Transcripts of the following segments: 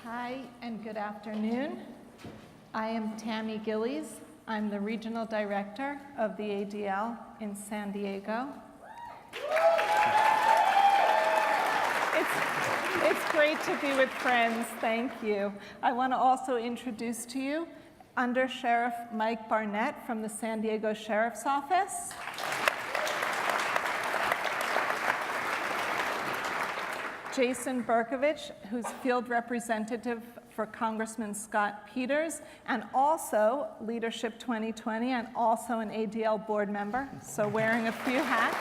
Hi, and good afternoon. I am Tammy Gillies. I'm the Regional Director of the ADL in San Diego. It's great to be with friends, thank you. I want to also introduce to you Undersheriff Mike Barnett from the San Diego Sheriff's Office. Jason Bercovitch, who's field representative for Congressman Scott Peters, and also Leadership 2020, and also an ADL board member, so wearing a few hats.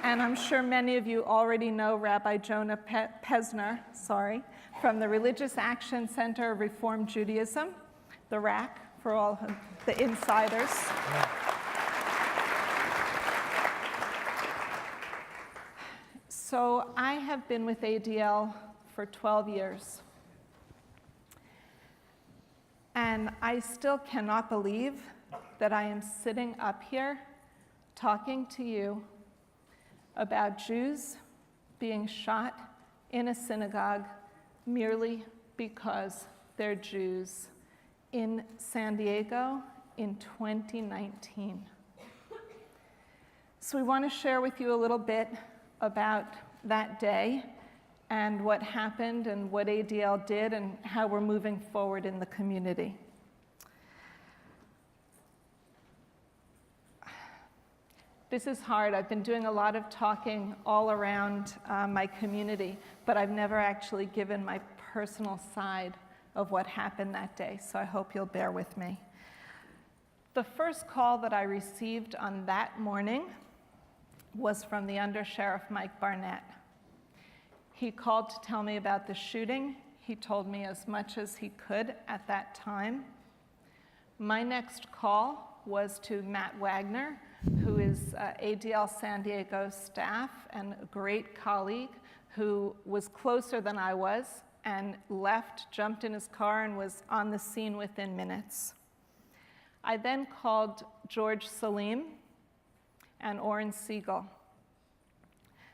And I'm sure many of you already know Rabbi Jonah Pesner, from the Religious Action Center of Reform Judaism, the RAC, for all the insiders. So I have been with ADL for 12 years. And I still cannot believe that I am sitting up here talking to you about Jews being shot in a synagogue merely because they're Jews in San Diego in 2019. So we want to share with you a little bit about that day and what happened and what ADL did and how we're moving forward in the community. This is hard. I've been doing a lot of talking all around my community, but I've never actually given my personal side of what happened that day, so I hope you'll bear with me. The first call that I received on that morning was from the Undersheriff Mike Barnett. He called to tell me about the shooting. He told me as much as he could at that time. My next call was to Matt Wagner, who is ADL San Diego staff and a great colleague who was closer than I was and left, jumped in his car, and was on the scene within minutes. I then called George Salim and Oren Siegel.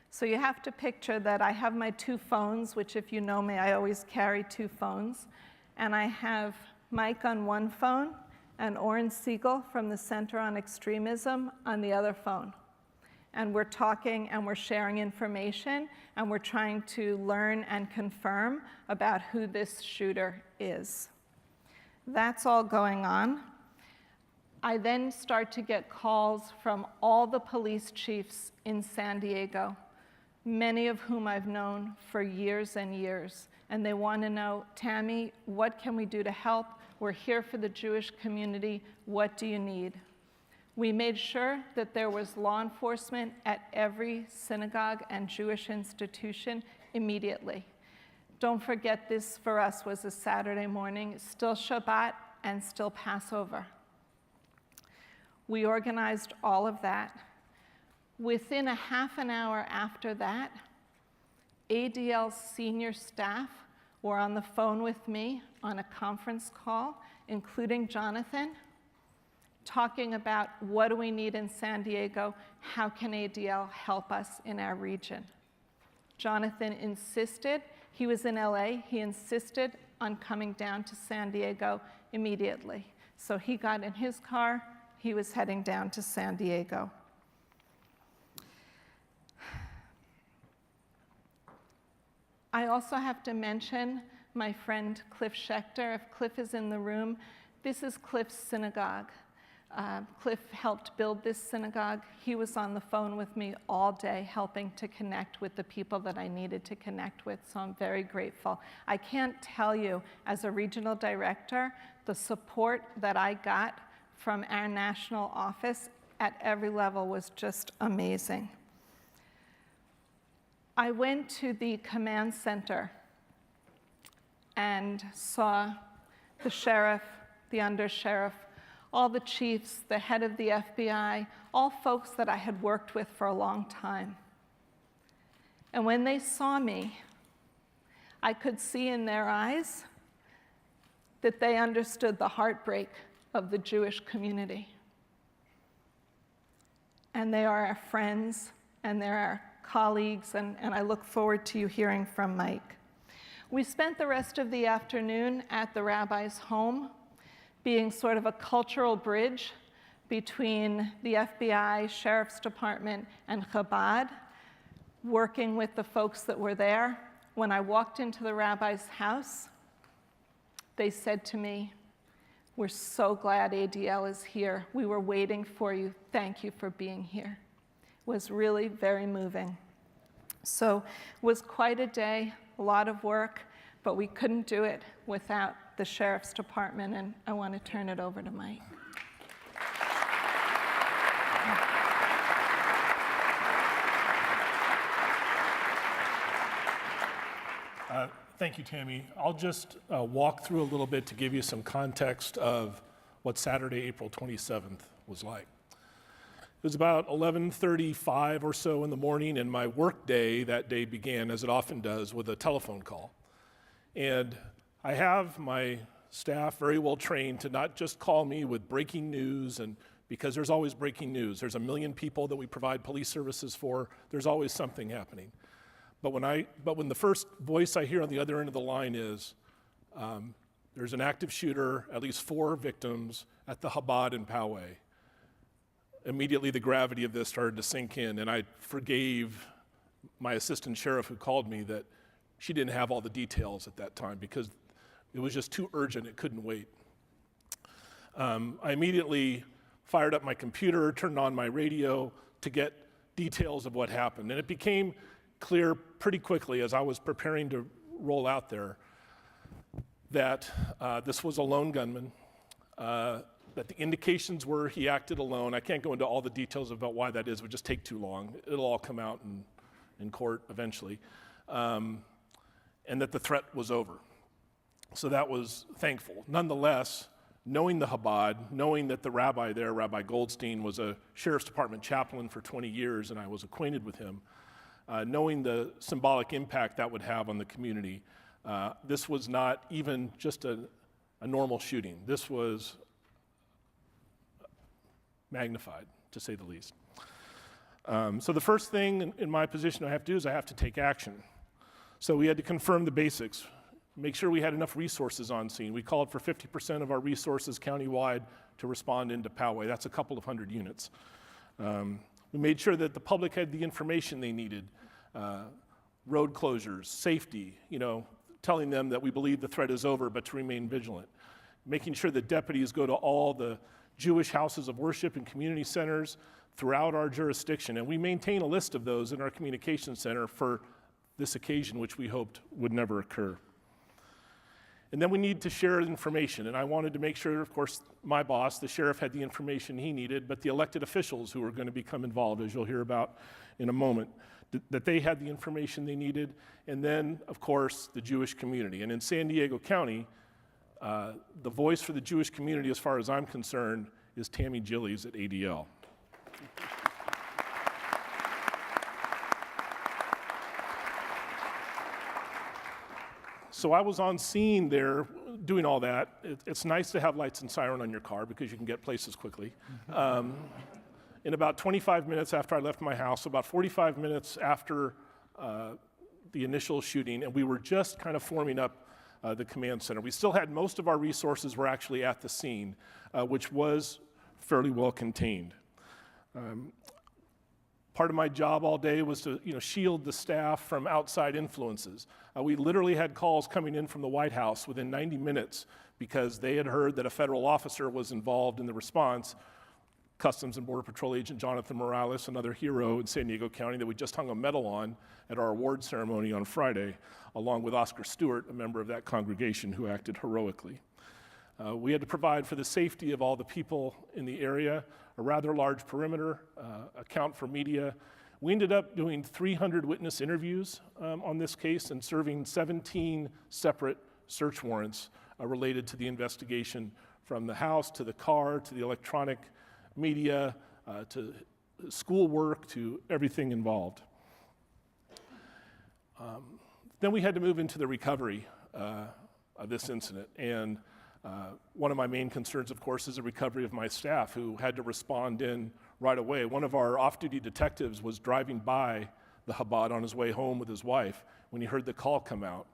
So you have to picture that I have my two phones, which if you know me, I always carry two phones. And I have Mike on one phone and Oren Siegel from the Center on Extremism on the other phone. And we're talking and we're sharing information and we're trying to learn and confirm about who this shooter is. That's all going on. I then start to get calls from all the police chiefs in San Diego, many of whom I've known for years and years. And they want to know, Tammy, what can we do to help? We're here for the Jewish community. What do you need? We made sure that there was law enforcement at every synagogue and Jewish institution immediately. Don't forget, this for us was a Saturday morning, still Shabbat and still Passover. We organized all of that. Within a half an hour after that, ADL's senior staff were on the phone with me on a conference call, including Jonathan, talking about what do we need in San Diego, how can ADL help us in our region. Jonathan insisted, he was in LA, he insisted on coming down to San Diego immediately. So he got in his car, he was heading down to San Diego. I also have to mention my friend Cliff Schechter. If Cliff is in the room, this is Cliff's synagogue. Cliff helped build this synagogue. He was on the phone with me all day helping to connect with the people that I needed to connect with, so I'm very grateful. I can't tell you, as a regional director, the support that I got from our national office at every level was just amazing. I went to the command center and saw the sheriff, the undersheriff, all the chiefs, the head of the FBI, all folks that I had worked with for a long time. And when they saw me, I could see in their eyes that they understood the heartbreak of the Jewish community. And they are our friends, and they're our colleagues, and I look forward to you hearing from Mike. We spent the rest of the afternoon at the rabbi's home, being sort of a cultural bridge between the FBI, Sheriff's Department, and Chabad, working with the folks that were there. When I walked into the rabbi's house, they said to me, "We're so glad ADL is here. We were waiting for you. Thank you for being here." It was really very moving. So it was quite a day, a lot of work, but we couldn't do it without the Sheriff's Department, and I want to turn it over to Mike. Thank you, Tammy. I'll just walk through a little bit to give you some context of what Saturday, April 27th was like. It was about 11:35 or so in the morning, and my work day that day began, as it often does, with a telephone call. And I have my staff very well trained to not just call me with breaking news, and because there's always breaking news. There's 1 million people that we provide police services for. There's always something happening. But when the first voice I hear on the other end of the line is, there's an active shooter, at least 4 victims at the Chabad in Poway, immediately the gravity of this started to sink in, and I forgave my assistant sheriff who called me that she didn't have all the details at that time because it was just too urgent, it couldn't wait. I immediately fired up my computer, turned on my radio to get details of what happened, and it became clear pretty quickly as I was preparing to roll out there that this was a lone gunman, that the indications were he acted alone. I can't go into all the details about why that is, it would just take too long. It'll all come out in court eventually. And that the threat was over. So that was thankful. Nonetheless, knowing the Chabad, knowing that the rabbi there, Rabbi Goldstein, was a Sheriff's Department chaplain for 20 years, and I was acquainted with him, knowing the symbolic impact that would have on the community, this was not even just a normal shooting. This was magnified, to say the least. So the first thing in my position I have to do is I have to take action. So we had to confirm the basics, make sure we had enough resources on scene. We called for 50% of our resources countywide to respond into Poway. That's a couple of hundred units. We made sure that the public had the information they needed, road closures, safety, telling them that we believe the threat is over, but to remain vigilant. Making sure that deputies go to all the Jewish houses of worship and community centers throughout our jurisdiction. And we maintain a list of those in our communications center for this occasion, which we hoped would never occur. And then we need to share information, and I wanted to make sure, of course, my boss, the sheriff, had the information he needed, but the elected officials who were going to become involved, as you'll hear about in a moment, that they had the information they needed, and then, of course, the Jewish community. And in San Diego County, the voice for the Jewish community, as far as I'm concerned, is Tammy Gillies at ADL. So I was on scene there doing all that. It's nice to have lights and siren on your car because you can get places quickly. In about 25 minutes after I left my house, about 45 minutes after the initial shooting, and we were just kind of forming up the command center. We still had most of our resources were actually at the scene, which was fairly well contained. Part of my job all day was to shield the staff from outside influences. We literally had calls coming in from the White House within 90 minutes because they had heard that a federal officer was involved in the response. Customs and Border Patrol agent Jonathan Morales, another hero in San Diego County that we just hung a medal on at our award ceremony on Friday, along with Oscar Stewart, a member of that congregation who acted heroically. We had to provide for the safety of all the people in the area, a rather large perimeter, account for media. We ended up doing 300 witness interviews on this case and serving 17 separate search warrants related to the investigation, from the house to the car to the electronic media to schoolwork to everything involved. Then we had to move into the recovery of this incident. And one of my main concerns, of course, is the recovery of my staff who had to respond in right away. One of our off-duty detectives was driving by the Chabad on his way home with his wife when he heard the call come out.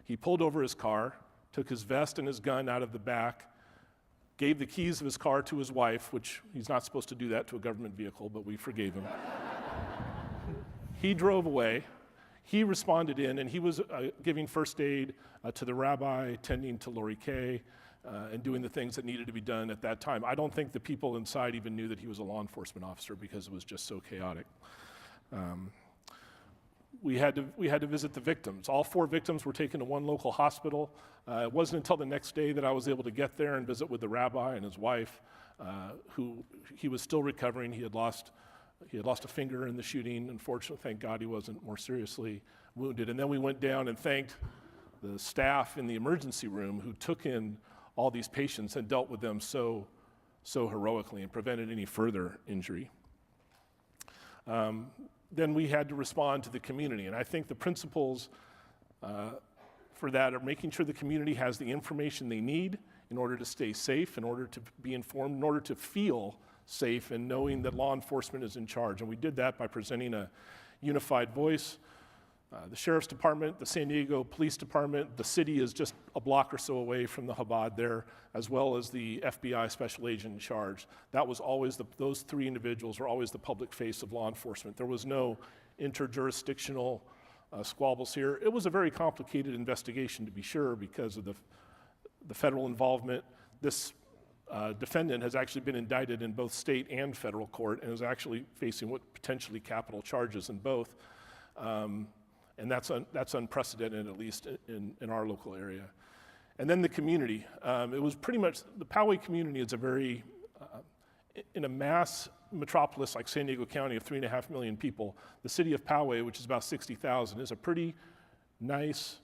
He pulled over his car, took his vest and his gun out of the back, gave the keys of his car to his wife, which he's not supposed to do that to a government vehicle, but we forgave him. He drove away. He responded in, and he was giving first aid to the rabbi, tending to Lori Kay, and doing the things that needed to be done at that time. I don't think the people inside even knew that he was a law enforcement officer because it was just so chaotic. We had to visit the victims. All 4 victims were taken to one local hospital. It wasn't until the next day that I was able to get there and visit with the rabbi and his wife, who he was still recovering. He had lost a finger in the shooting. Unfortunately, thank God he wasn't more seriously wounded. And then we went down and thanked the staff in the emergency room who took in all these patients and dealt with them so heroically and prevented any further injury. Then we had to respond to the community. And I think the principles for that are making sure the community has the information they need in order to stay safe, in order to be informed, in order to feel safe and knowing that law enforcement is in charge. And we did that by presenting a unified voice. The Sheriff's Department, the San Diego Police Department, the city is just a block or so away from the Chabad there, as well as the FBI special agent in charge. That was always, those 3 individuals were always the public face of law enforcement. There was no interjurisdictional squabbles here. It was a very complicated investigation, to be sure, because of the federal involvement. This defendant has actually been indicted in both state and federal court and is actually facing potentially capital charges in both. And that's unprecedented, at least in our local area. And then the community. It was pretty much, the Poway community is a very, in a mass metropolis like San Diego County of 3.5 million people, the city of Poway, which is about 60,000, is a pretty nice,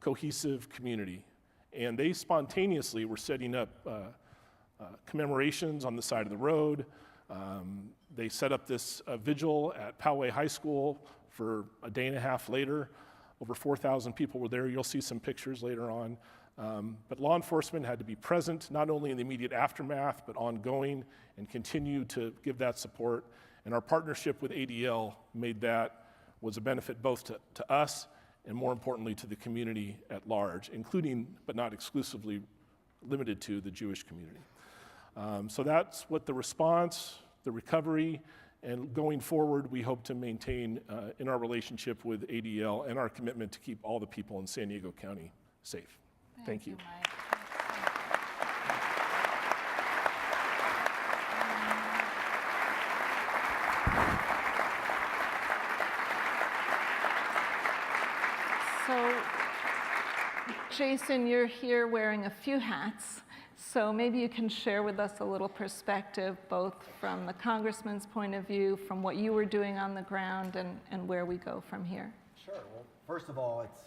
cohesive community. And they spontaneously were setting up commemorations on the side of the road. They set up this vigil at Poway High School for a day and a half later. Over 4,000 people were there. You'll see some pictures later on. But law enforcement had to be present, not only in the immediate aftermath, but ongoing, and continue to give that support. And our partnership with ADL was a benefit both to us and, more importantly, to the community at large, including, but not exclusively limited to, the Jewish community. So that's what the response, the recovery, and going forward, we hope to maintain in our relationship with ADL and our commitment to keep all the people in San Diego County safe. Thank you. Mike. So, Jason, you're here wearing a few hats. So maybe you can share with us a little perspective, both from the Congressman's point of view, from what you were doing on the ground, and where we go from here. Sure. Well, first of all, it's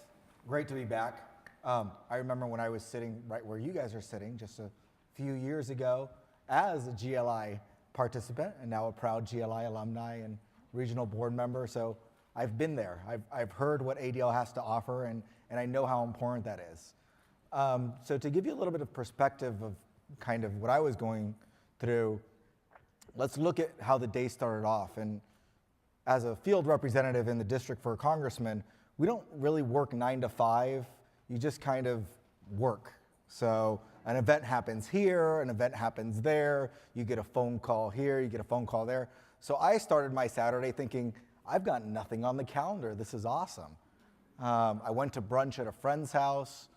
great to be back. I remember when I was sitting right where you guys are sitting just a few years ago as a GLI participant, and now a proud GLI alumni and regional board member. So I've been there. I've heard what ADL has to offer, and I know how important that is. So to give you a little bit of perspective of kind of what I was going through, let's look at how the day started off. And as a field representative in the district for a congressman, we don't really work 9 to 5. You just kind of work. So an event happens here, an event happens there, you get a phone call here, you get a phone call there. So I started my Saturday thinking, I've got nothing on the calendar, this is awesome. I went to brunch at a friend's house.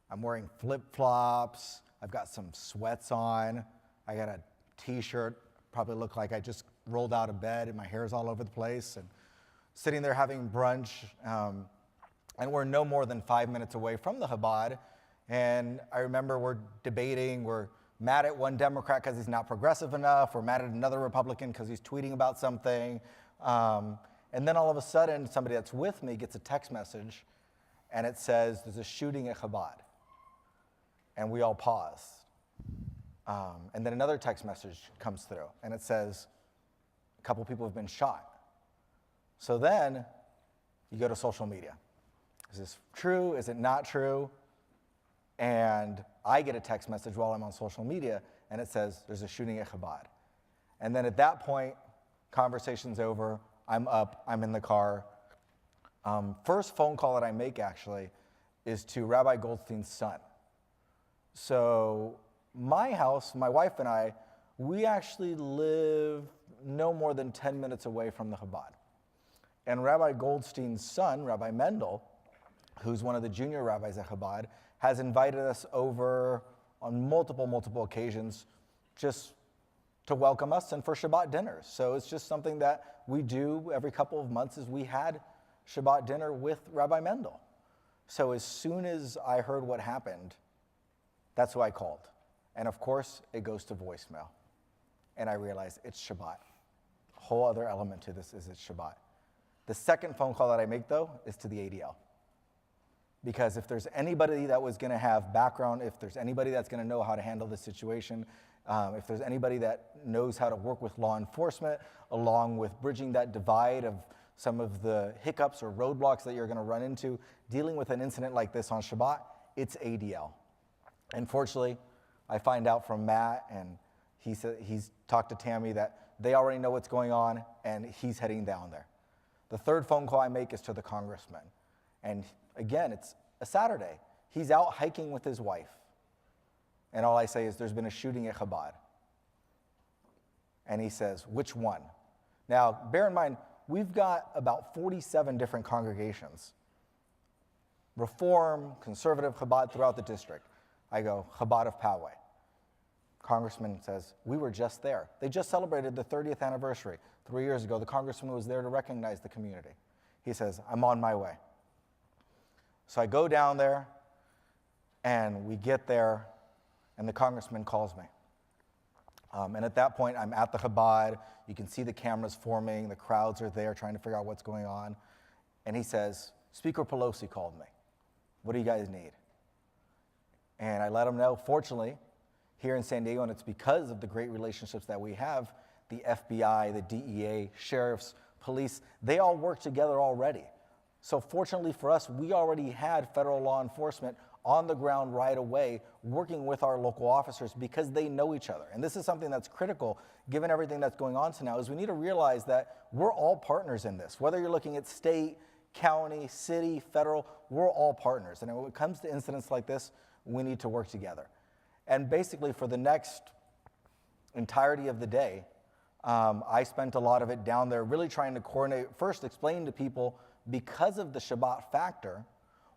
I'm wearing flip-flops. I've got some sweats on. I got a t-shirt, probably look like I just rolled out of bed and my hair's all over the place, and sitting there having brunch. And we're no more than 5 minutes away from the Chabad. And I remember we're debating, we're mad at one Democrat because he's not progressive enough. We're mad at another Republican because he's tweeting about something. And then all of a sudden, somebody that's with me gets a text message, and it says, there's a shooting at Chabad. And we all pause. And then another text message comes through, and it says, a couple people have been shot. So then you go to social media. Is this true? Is it not true? And I get a text message while I'm on social media, and it says, there's a shooting at Chabad. And then at that point, conversation's over. I'm up, I'm in the car, First phone call that I make, actually, is to Rabbi Goldstein's son. So my house, my wife and I, we actually live no more than 10 minutes away from the Chabad. And Rabbi Goldstein's son, Rabbi Mendel, who's one of the junior rabbis at Chabad, has invited us over on multiple occasions just to welcome us and for Shabbat dinners. So it's just something that we do every couple of months, is we had Shabbat dinner with Rabbi Mendel. So as soon as I heard what happened, that's who I called. And of course, it goes to voicemail. And I realized it's Shabbat. A whole other element to this is it's Shabbat. The second phone call that I make, though, is to the ADL. Because if there's anybody that was going to have background, if there's anybody that's going to know how to handle the situation, if there's anybody that knows how to work with law enforcement, along with bridging that divide of some of the hiccups or roadblocks that you're going to run into dealing with an incident like this on Shabbat, it's ADL. Unfortunately, I find out from Matt, and he's talked to Tammy, that they already know what's going on, and he's heading down there. The third phone call I make is to the Congressman. And again, it's a Saturday. He's out hiking with his wife. And all I say is, there's been a shooting at Chabad. And he says, which one? Now, bear in mind, we've got about 47 different congregations. Reform, conservative, Chabad throughout the district. I go, Chabad of Poway. Congressman says, we were just there. They just celebrated the 30th anniversary. 3 years ago, the congressman was there to recognize the community. He says, I'm on my way. So I go down there, and we get there, and the congressman calls me. And at that point, I'm at the Chabad. You can see the cameras forming. The crowds are there trying to figure out what's going on. And he says, Speaker Pelosi called me. What do you guys need? And I let him know, fortunately, here in San Diego, and it's because of the great relationships that we have, the FBI, the DEA, sheriffs, police, they all work together already. So fortunately for us, we already had federal law enforcement on the ground right away, working with our local officers because they know each other. And this is something that's critical, given everything that's going on now, is we need to realize that we're all partners in this. Whether you're looking at state, county, city, federal, we're all partners. And when it comes to incidents like this, we need to work together. And basically, for the next entirety of the day, I spent a lot of it down there really trying to coordinate, first explain to people, because of the Shabbat factor,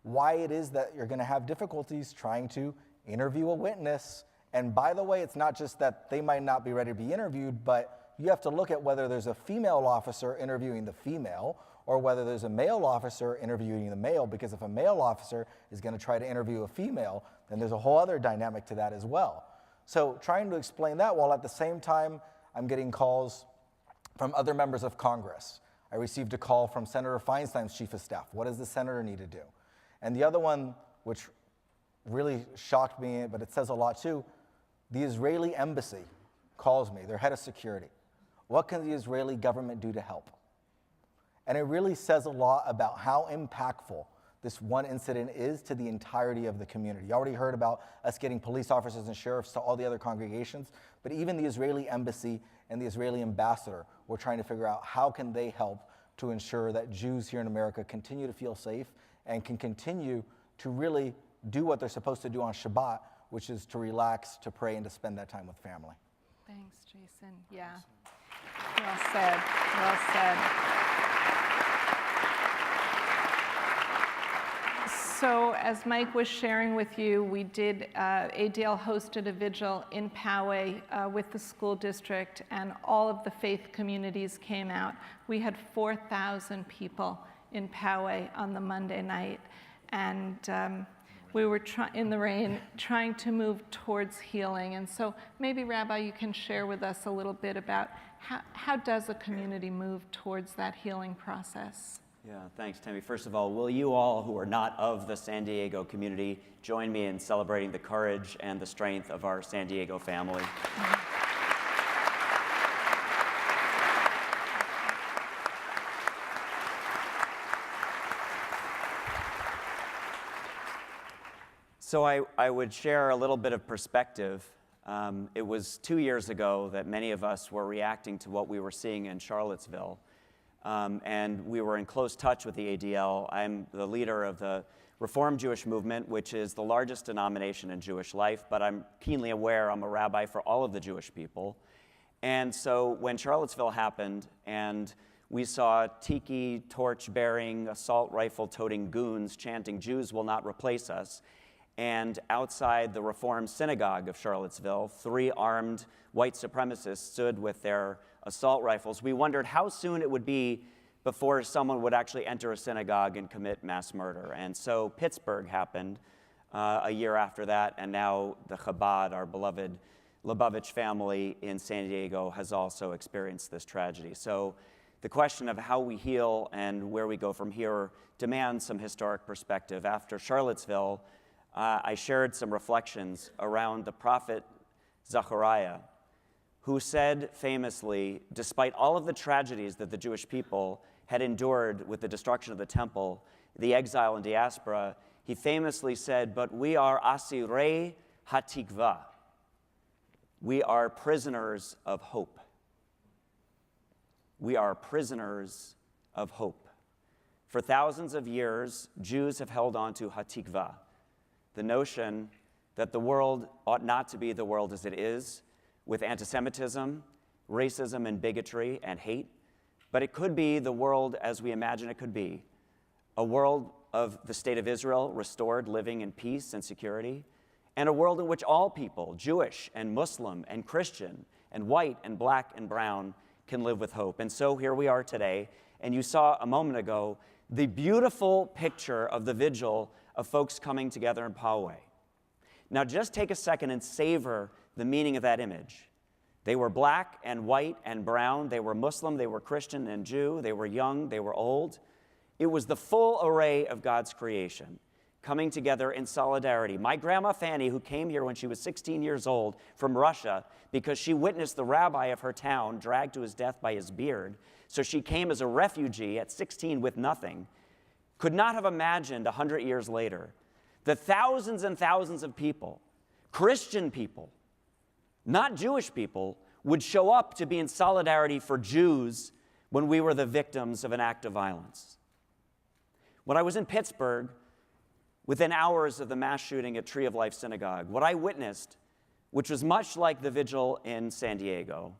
why it is that you're going to have difficulties trying to interview a witness. And by the way, it's not just that they might not be ready to be interviewed, but you have to look at whether there's a female officer interviewing the female, or whether there's a male officer interviewing the male, because if a male officer is going to try to interview a female, then there's a whole other dynamic to that as well. So trying to explain that while at the same time I'm getting calls from other members of Congress. I received a call from Senator Feinstein's chief of staff. What does the senator need to do? And the other one, which really shocked me, but it says a lot too, the Israeli embassy calls me, their head of security. What can the Israeli government do to help? And it really says a lot about how impactful this one incident is to the entirety of the community. You already heard about us getting police officers and sheriffs to all the other congregations, but even the Israeli embassy and the Israeli ambassador were trying to figure out how can they help to ensure that Jews here in America continue to feel safe and can continue to really do what they're supposed to do on Shabbat, which is to relax, to pray, and to spend that time with family. Thanks, Jason. Yeah. Well said. Well said. So as Mike was sharing with you, we did, ADL hosted a vigil in Poway with the school district, and all of the faith communities came out. We had 4,000 people in Poway on the Monday night, and we were in the rain trying to move towards healing. And so maybe, Rabbi, you can share with us a little bit about how does a community move towards that healing process? Yeah, thanks, Tammy. First of all, will you all who are not of the San Diego community join me in celebrating the courage and the strength of our San Diego family? So I would share a little bit of perspective. It was 2 years ago that many of us were reacting to what we were seeing in Charlottesville. and we were in close touch with the ADL. I'm the leader of the Reformed Jewish movement, which is the largest denomination in Jewish life, but I'm keenly aware I'm a rabbi for all of the Jewish people. And so when Charlottesville happened and we saw tiki torch-bearing, assault rifle-toting goons chanting, "Jews will not replace us," and outside the Reformed synagogue of Charlottesville, 3 armed white supremacists stood with their assault rifles, we wondered how soon it would be before someone would actually enter a synagogue and commit mass murder. And so Pittsburgh happened a year after that, and now the Chabad, our beloved Lubavitch family in San Diego, has also experienced this tragedy. So the question of how we heal and where we go from here demands some historic perspective. After Charlottesville, I shared some reflections around the prophet Zechariah, who said famously, despite all of the tragedies that the Jewish people had endured with the destruction of the temple, the exile and diaspora, he famously said, "But we are asirei hatikva." We are prisoners of hope. We are prisoners of hope. For thousands of years, Jews have held on to hatikva, the notion that the world ought not to be the world as it is, with anti-Semitism, racism and bigotry and hate, but it could be the world as we imagine it could be, a world of the state of Israel restored, living in peace and security, and a world in which all people, Jewish and Muslim and Christian and white and black and brown, can live with hope. And so here we are today, and you saw a moment ago the beautiful picture of the vigil of folks coming together in Poway. Now just take a second and savor the meaning of that image. They were black and white and brown. They were Muslim, they were Christian and Jew. They were young, they were old. It was the full array of God's creation coming together in solidarity. My grandma Fanny, who came here when she was 16 years old from Russia because she witnessed the rabbi of her town dragged to his death by his beard, so she came as a refugee at 16 with nothing, could not have imagined 100 years later the thousands and thousands of people, Christian people, not Jewish people, would show up to be in solidarity for Jews when we were the victims of an act of violence. When I was in Pittsburgh, within hours of the mass shooting at Tree of Life Synagogue, what I witnessed, which was much like the vigil in San Diego,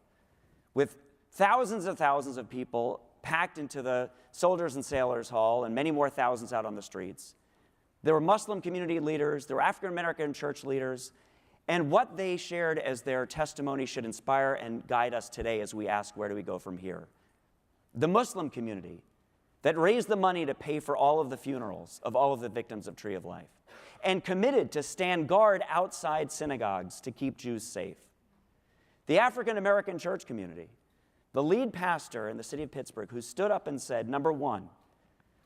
with thousands of people packed into the Soldiers and Sailors Hall and many more thousands out on the streets. There were Muslim community leaders, there were African American church leaders, and what they shared as their testimony should inspire and guide us today as we ask, where do we go from here? The Muslim community that raised the money to pay for all of the funerals of all of the victims of Tree of Life and committed to stand guard outside synagogues to keep Jews safe. The African American church community, the lead pastor in the city of Pittsburgh, who stood up and said, number one,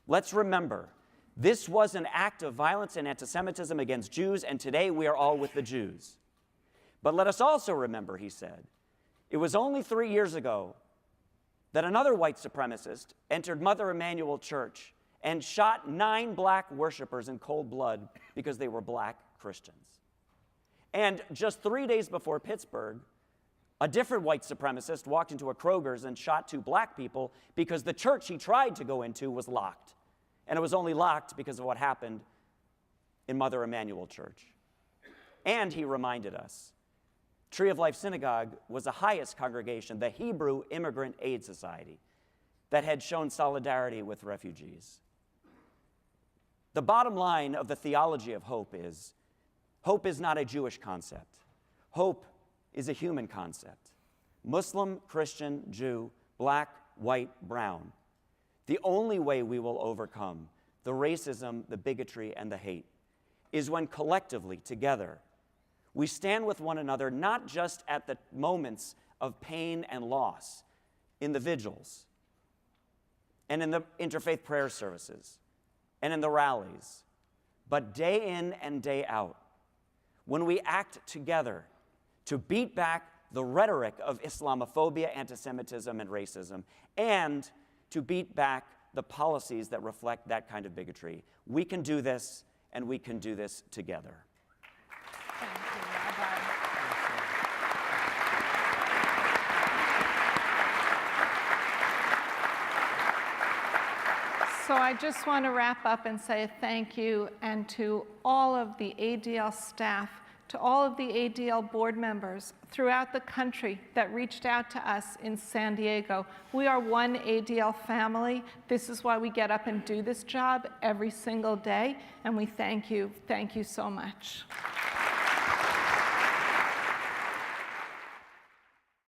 let's remember, this was an act of violence and anti-Semitism against Jews, and today we are all with the Jews. But let us also remember, he said, it was only 3 years ago that another white supremacist entered Mother Emanuel Church and shot 9 black worshipers in cold blood because they were black Christians. And just 3 days before Pittsburgh, a different white supremacist walked into a Kroger's and shot 2 black people because the church he tried to go into was locked. And it was only locked because of what happened in Mother Emanuel Church. And he reminded us, Tree of Life Synagogue was the highest congregation, the Hebrew Immigrant Aid Society, that had shown solidarity with refugees. The bottom line of the theology of hope is not a Jewish concept. Hope is a human concept. Muslim, Christian, Jew, black, white, brown. The only way we will overcome the racism, the bigotry, and the hate is when collectively, together, we stand with one another, not just at the moments of pain and loss, in the vigils, and in the interfaith prayer services, and in the rallies, but day in and day out, when we act together to beat back the rhetoric of Islamophobia, anti-Semitism, and racism, and to beat back the policies that reflect that kind of bigotry. We can do this, and we can do this together. Thank you, Rabbi. So I just want to wrap up and say thank you, and to all of the ADL staff, to all of the ADL board members throughout the country that reached out to us in San Diego. We are one ADL family. This is why we get up and do this job every single day, and we thank you. Thank you so much.